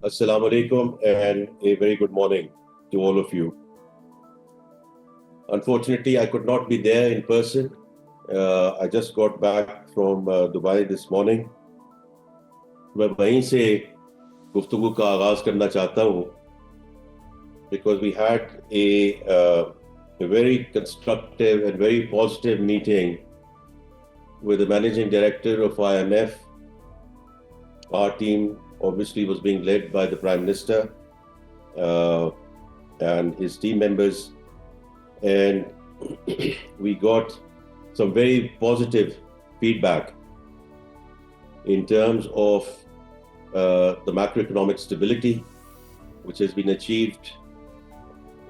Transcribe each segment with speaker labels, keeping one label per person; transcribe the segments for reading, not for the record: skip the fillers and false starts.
Speaker 1: Assalamu alaikum and a very good morning to all of you. Unfortunately, I could not be there in person. I just got back from Dubai this morning. मैं वहीं से गुफ्तगू का आगाज करना चाहता हूँ because we had a very constructive and very positive meeting with the managing director of IMF. Our team obviously was being led by the Prime Minister and his team members, and we got some very positive feedback in terms of the macroeconomic stability which has been achieved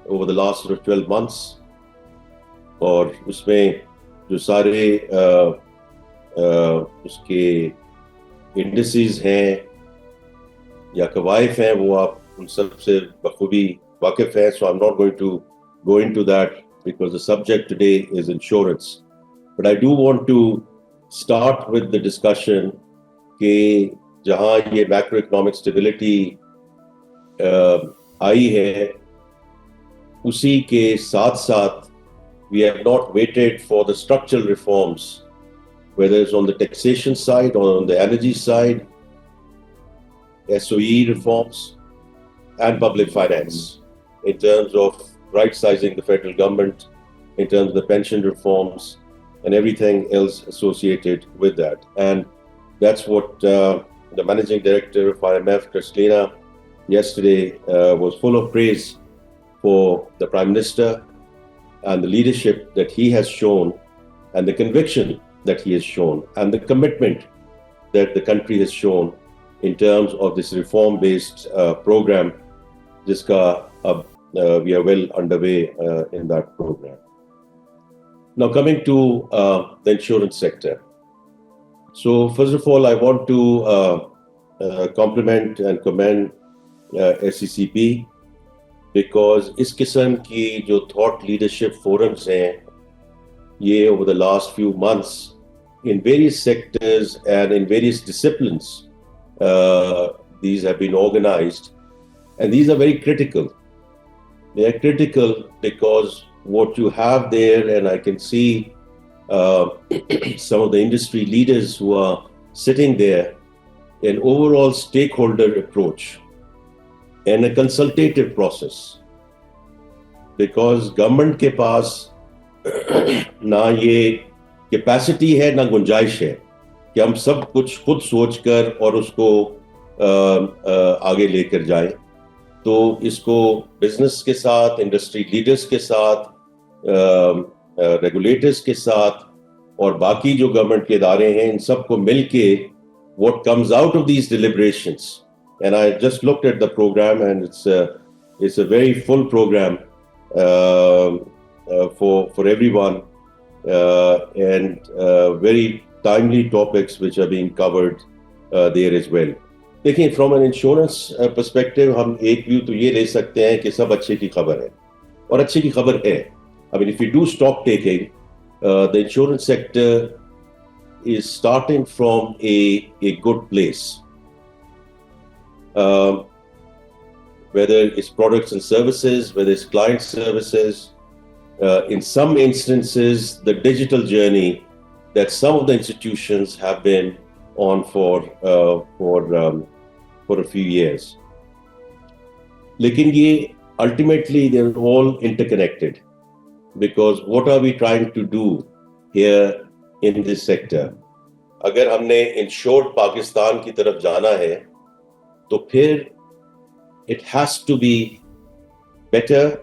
Speaker 1: over the last sort of 12 months. और उसमें जो सारे उसके indices हैं या कवायफ हैं वो आप उन सब से बखूबी वाकिफ हैं. So I'm not going to go into that because the subject today is insurance. But I do want to start with the discussion कि जहाँ ये macroeconomic stability आई है उसी के साथ साथ we have not waited for the structural reforms, whether it's on the taxation side or on the energy side, SOE reforms and public finance in terms of right-sizing the federal government, in terms of the pension reforms and everything else associated with that. And that's what the managing director of IMF, Kristalina, yesterday was full of praise for the Prime Minister and the leadership that he has shown and the conviction that he has shown and the commitment that the country has shown in terms of this reform-based program, jiska we are well underway in that program. Now coming to the insurance sector. So first of all, I want to compliment and commend SCCP because इस किस्म की जो thought leadership forums हैं ये over the last few months in various sectors and in various disciplines these have been organized, and these are very critical. They are critical because what you have there, and I can see some of the industry leaders who are sitting there, an overall stakeholder approach and a consultative process, because government के पास ना ये capacity है ना गुंजाइश है कि हम सब कुछ खुद सोचकर और उसको आगे लेकर जाएं. तो इसको बिजनेस के साथ, इंडस्ट्री लीडर्स के साथ, रेगुलेटर्स के साथ और बाकी जो गवर्नमेंट के इदारे हैं इन सबको मिलके what comes out of these deliberations. And I just looked at the program, and it's a very full program for everyone, and very timely topics which are being covered there as well. देखिए, from an insurance perspective, हम एक view तो ये ले सकते हैं कि सब अच्छे की खबर है, और अच्छे की खबर है. I mean, if we do stock taking, the insurance sector is starting from a good place. Whether it's products and services, whether it's client services, in some instances, the digital journey that some of the institutions have been on for a few years. लेकिन ये ultimately they're all interconnected, because what are we trying to do here in this sector? अगर हमने insured Pakistan की तरफ जाना है तो फिर it has to be better,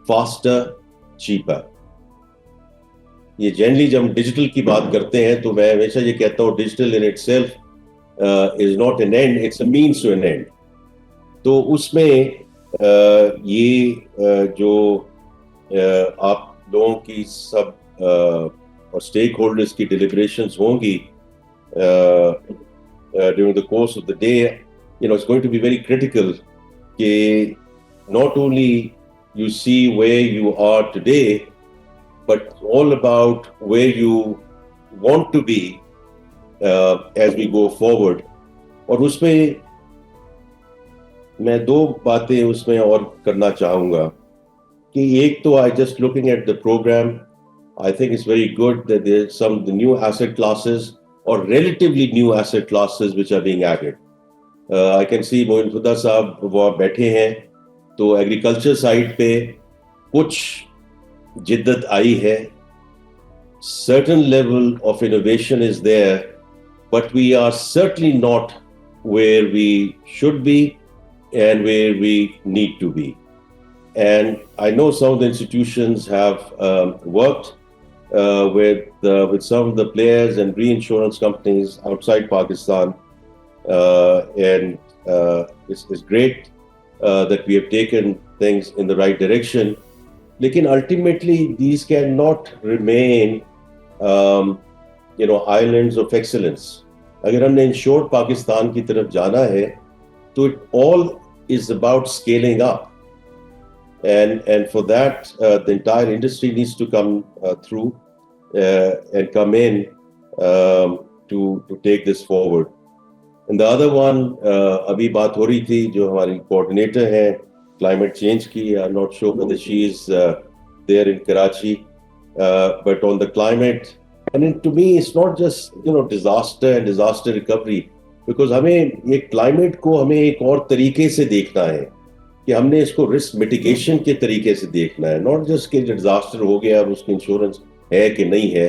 Speaker 1: faster, cheaper. ये जनरली जब हम डिजिटल की बात करते हैं तो मैं हमेशा ये कहता हूँ digital in itself is not an end, it's a means to an end. तो उसमें ये जो आप लोगों की सब और स्टेक होल्डर्स की डिलिब्रेशंस होंगी during the course of the day, you know, it's going to be very critical that not only you see where you are today, but all about where you want to be as we go forward. और उसमें मैं दो बातें उसमें और करना चाहूँगा कि एक तो I just looking at the programme, I think it's very good that there some the new asset classes और relatively new asset classes which are being added. I can see Moin Khuda sahab वो बैठे हैं, तो एग्रीकल्चर साइड पे कुछ जिद्दत आई है, certain level of innovation is there, but we are certainly not where we should be and where we need to be. And I know some of the institutions have worked with some of the players and reinsurance companies outside Pakistan, and it's great that we have taken things in the right direction. Lekin ultimately, these cannot remain, islands of excellence. अगर हमने insured Pakistan की तरफ जाना है, तो it all is about scaling up. And for that, the entire industry needs to come through and come in to take this forward. And the other one, अभी बात हो रही थी जो हमारी coordinator है climate change की, I'm not sure whether she is there in Karachi, but on the climate, and to me it's not just disaster and disaster recovery, because हमें ये climate को हमें एक और तरीके से देखना है कि हमने इसको रिस्क मिटिगेशन के तरीके से देखना है, नॉट जस्ट कि डिजास्टर हो गया अब उसकी इंश्योरेंस है कि नहीं है.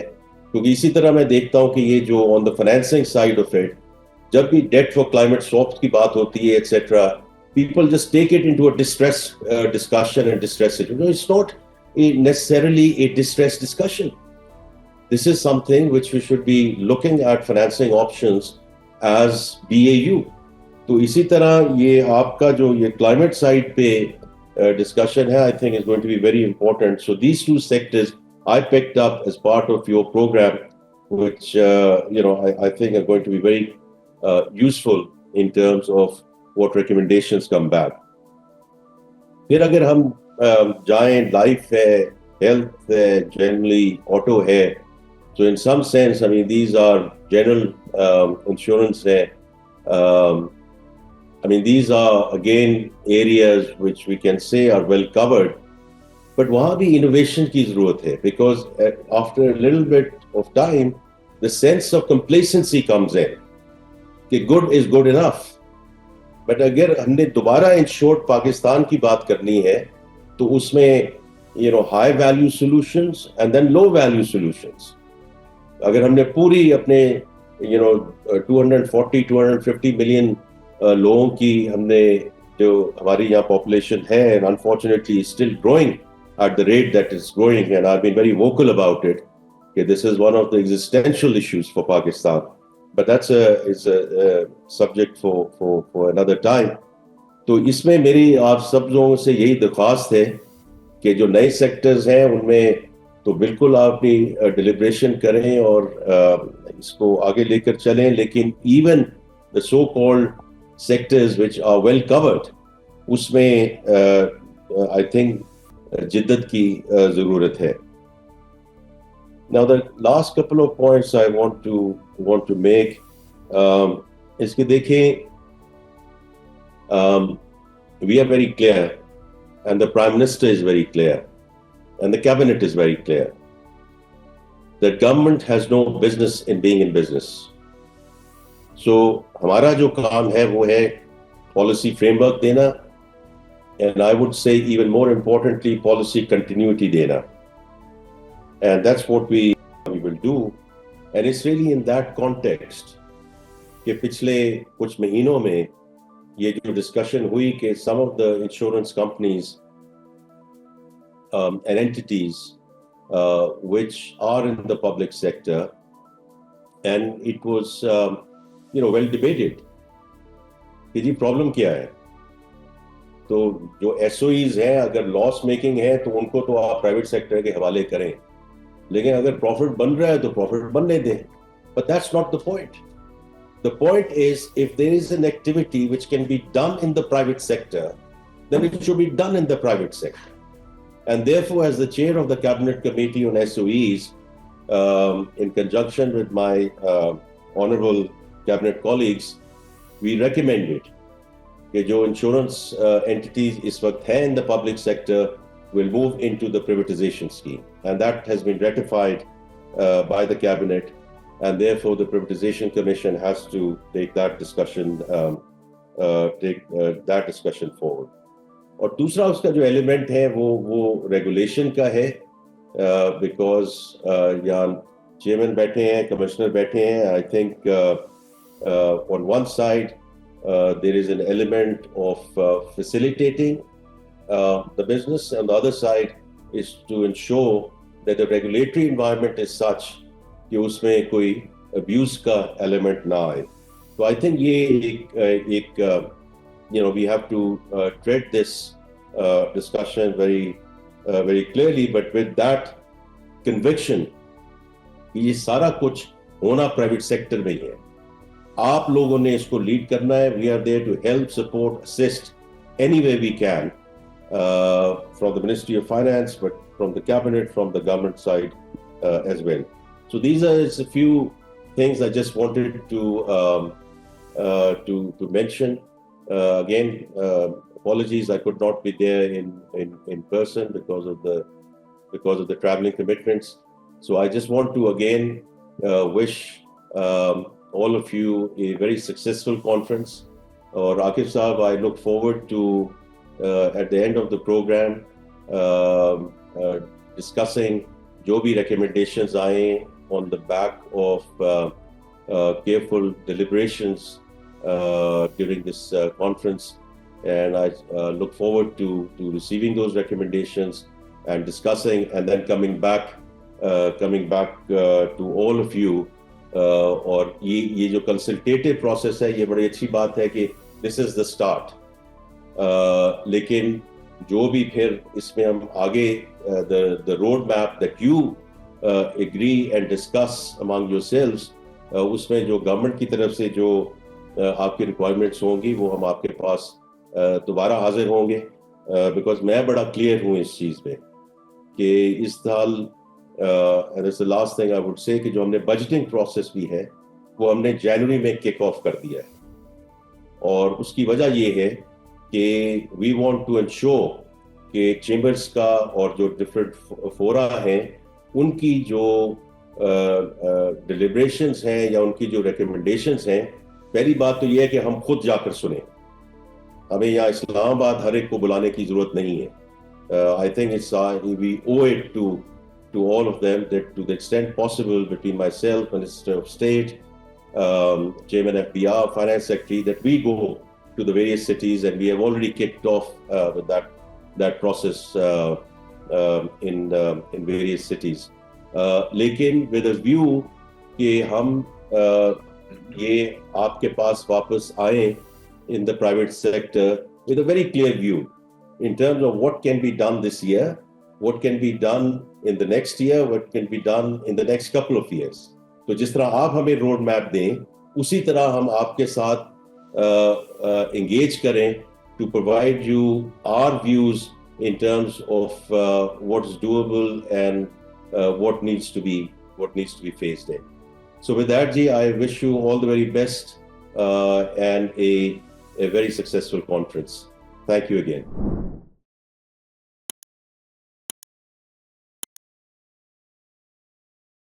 Speaker 1: क्योंकि इसी तरह मैं देखता हूं कि ये जो on the financing side of it, जब भी डेट फॉर क्लाइमेट स्वैप्स की बात होती है etcetera, people just take it into a distress discussion and distress situation. It's not necessarily a distress discussion. This is something which we should be looking at financing options as BAU. तो इसी तरह ये आपका जो ये climate side पे discussion है, I think is going to be very important. So these two sectors I picked up as part of your programme, which I think are going to be very useful in terms of what recommendations come back. फिर अगर हम जाएं, life है, health है, generally auto है, so in some sense, I mean, these are general insurance है. I mean, these are again areas which we can say are well covered, but वहाँ भी innovation की ज़रूरत है, because after a little bit of time, the sense of complacency comes in कि good is good enough. But अगर हमने दोबारा insured Pakistan की बात करनी है, तो उसमें high value solutions and then low value solutions. अगर हमने पूरी अपने 240-250 मिलियन लोगों की हमने जो हमारी यहाँ पॉपुलेशन है, and unfortunately is still growing at the rate that it's growing, and I've been very vocal about it, that this is one of the existential issues for Pakistan, but that's a subject for another time. तो इसमें मेरी आप सब लोगों से यही दरख्वास्त है कि जो नए सेक्टर्स हैं उनमें तो बिल्कुल आप भी डिलिब्रेशन करें और इसको आगे लेकर चलें, लेकिन even the so called sectors which are well covered, उसमें आई थिंक जिद्दत की ज़रूरत है. Now the last couple of points I want to make, इसके देखें, we are very clear and the Prime Minister is very clear and the cabinet is very clear that government has no business in being in business. So हमारा जो काम है वो है policy framework देना, and I would say even more importantly policy continuity देना, and that's what we will do. And it's really in that context कि पिछले कुछ महीनों में ये जो डिस्कशन हुई कि some of the insurance companies and entities which are in the public sector, and it was well debated कि जी प्रॉब्लम क्या है. तो जो SOEs हैं अगर लॉस मेकिंग है तो उनको तो आप प्राइवेट सेक्टर के हवाले करें, लेकिन अगर प्रॉफिट बन रहा है तो प्रॉफिट बनने दें. But that's not the point. The point is, if there is an activity which can be done in the private sector, then it should be done in the private sector. And therefore, as the chair of the Cabinet Committee on SOEs, in conjunction with my honorable Cabinet colleagues, we recommended कि जो insurance entities इस वक्त हैं in the public sector will move into the privatization scheme, and that has been ratified by the cabinet, and therefore the privatization commission has to take that discussion forward. और दूसरा उसका जो element है वो regulation का है, because यहाँ chairman बैठे हैं, कमिश्नर बैठे हैं. I think on one side there is an element of facilitating the business, and the other side is to ensure that the regulatory environment is such कि उसमें कोई abuse का element ना आए. So I think ये एक we have to tread this discussion very clearly, but with that conviction ये सारा कुछ होना प्राइवेट सेक्टर में ही है. आप लोगों ने इसको लीड करना है. We are there to help, support, assist any way we can. From the Ministry of Finance, but from the cabinet, from the government side as well. So these are just a few things I just wanted to mention. Again, apologies I could not be there in person because of the traveling commitments. So I just want to again wish all of you a very successful conference. Or Aqib Saab, I look forward to at the end of the program discussing जो भी recommendations आए on the back of careful deliberations during this conference, and I look forward to receiving those recommendations and discussing, and then coming back to all of you. और ये जो consultative process है, ये बड़ी अच्छी बात है कि this is the start. लेकिन जो भी फिर इसमें हम आगे the road map that you agree and discuss among yourselves, उसमें जो गवर्नमेंट की तरफ से जो आपकी रिक्वायरमेंट्स होंगी वो हम आपके पास दोबारा हाजिर होंगे, बिकॉज मैं बड़ा क्लियर हूँ इस चीज़ में कि इस साल last thing I would say कि जो हमने बजटिंग प्रोसेस भी है वो हमने जनवरी में किक ऑफ कर दिया है. और उसकी वजह ये है कि वी वांट टू इंश्योर कि चेंबर्स का और जो डिफरेंट फोरा हैं उनकी जो डिलिब्रेशंस हैं या उनकी जो रिकमेंडेशंस हैं, पहली बात तो ये है कि हम खुद जाकर सुने. हमें यहाँ इस्लामाबाद हर एक को बुलाने की जरूरत नहीं है. I think it's we owe it to all of them that to the extent possible between myself, minister of state, chairman FBR, finance secretary, that we go to the various cities, and we have already kicked off with that process in various cities. लेकिन with a view कि हम ये आपके पास वापस आए in the private sector with a very clear view in terms of what can be done this year, what can be done in the next year, what can be done in the next couple of years. तो जिस तरह आप हमें road map दें, उसी तरह हम आपके साथ engage करें to provide you our views in terms of what is doable and what needs to be phased in. So with that, Ji, I wish you all the very best and a very successful conference. Thank you again.